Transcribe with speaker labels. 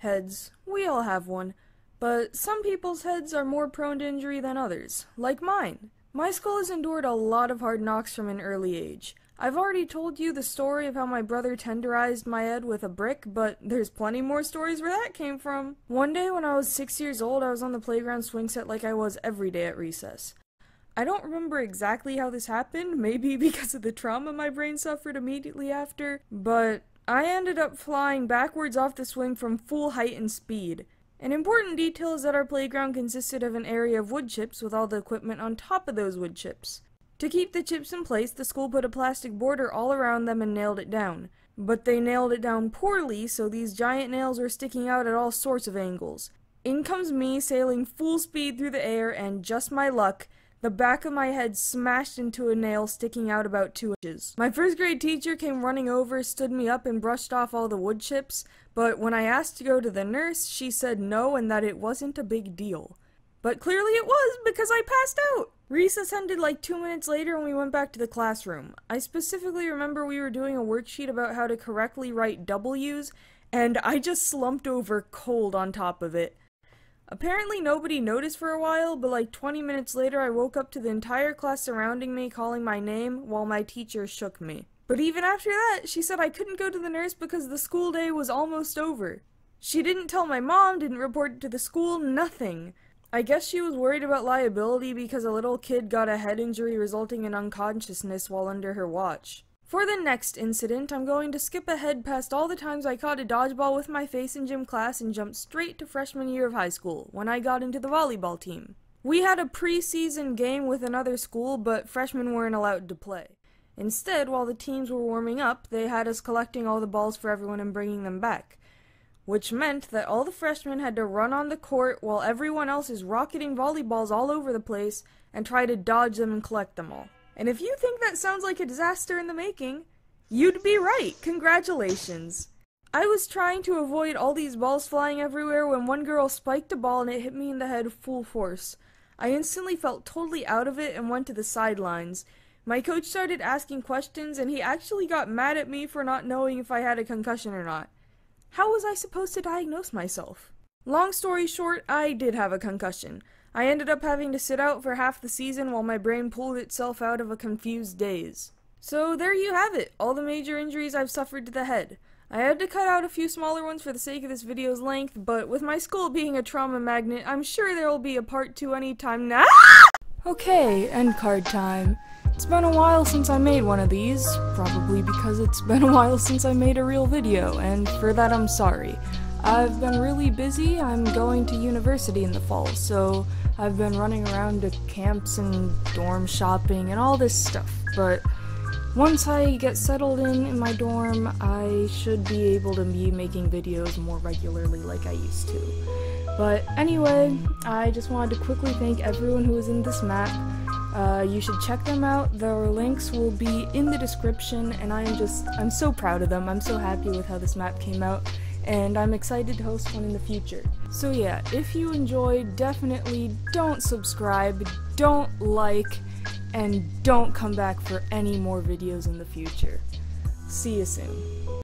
Speaker 1: Heads. We all have one. But some people's heads are more prone to injury than others, like mine. My skull has endured a lot of hard knocks from an early age. I've already told you the story of how my brother tenderized my head with a brick, but there's plenty more stories where that came from. One day when I was 6 years old, I was on the playground swing set like I was every day at recess. I don't remember exactly how this happened, maybe because of the trauma my brain suffered immediately after, but I ended up flying backwards off the swing from full height and speed. An important detail is that our playground consisted of an area of wood chips with all the equipment on top of those wood chips. To keep the chips in place, the school put a plastic border all around them and nailed it down. But they nailed it down poorly, so these giant nails were sticking out at all sorts of angles. In comes me, sailing full speed through the air, and just my luck, the back of my head smashed into a nail sticking out about 2 inches. My first grade teacher came running over, stood me up, and brushed off all the wood chips, but when I asked to go to the nurse, she said no and that it wasn't a big deal. But clearly it was, because I passed out! Recess ended like 2 minutes later and we went back to the classroom. I specifically remember we were doing a worksheet about how to correctly write W's, and I just slumped over cold on top of it. Apparently nobody noticed for a while, but like 20 minutes later I woke up to the entire class surrounding me calling my name while my teacher shook me. But even after that, she said I couldn't go to the nurse because the school day was almost over. She didn't tell my mom, didn't report it to the school, nothing. I guess she was worried about liability because a little kid got a head injury resulting in unconsciousness while under her watch. For the next incident, I'm going to skip ahead past all the times I caught a dodgeball with my face in gym class and jumped straight to freshman year of high school, when I got into the volleyball team. We had a pre-season game with another school, but freshmen weren't allowed to play. Instead, while the teams were warming up, they had us collecting all the balls for everyone and bringing them back. Which meant that all the freshmen had to run on the court while everyone else is rocketing volleyballs all over the place and try to dodge them and collect them all. And if you think that sounds like a disaster in the making, you'd be right! Congratulations! I was trying to avoid all these balls flying everywhere when one girl spiked a ball and it hit me in the head full force. I instantly felt totally out of it and went to the sidelines. My coach started asking questions and he actually got mad at me for not knowing if I had a concussion or not. How was I supposed to diagnose myself? Long story short, I did have a concussion. I ended up having to sit out for half the season while my brain pulled itself out of a confused daze. So there you have it, all the major injuries I've suffered to the head. I had to cut out a few smaller ones for the sake of this video's length, but with my skull being a trauma magnet, I'm sure there will be a part 2 anytime now. Okay, end card time. It's been a while since I made one of these, probably because it's been a while since I made a real video, and for that I'm sorry. I've been really busy. I'm going to university in the fall, so I've been running around to camps and dorm shopping and all this stuff, but once I get settled in my dorm, I should be able to be making videos more regularly like I used to. But anyway, I just wanted to quickly thank everyone who was in this map. You should check them out. Their links will be in the description, and I'm so proud of them. I'm so happy with how this map came out, and I'm excited to host one in the future. So yeah, if you enjoyed, definitely don't subscribe, don't like, and don't come back for any more videos in the future. See you soon.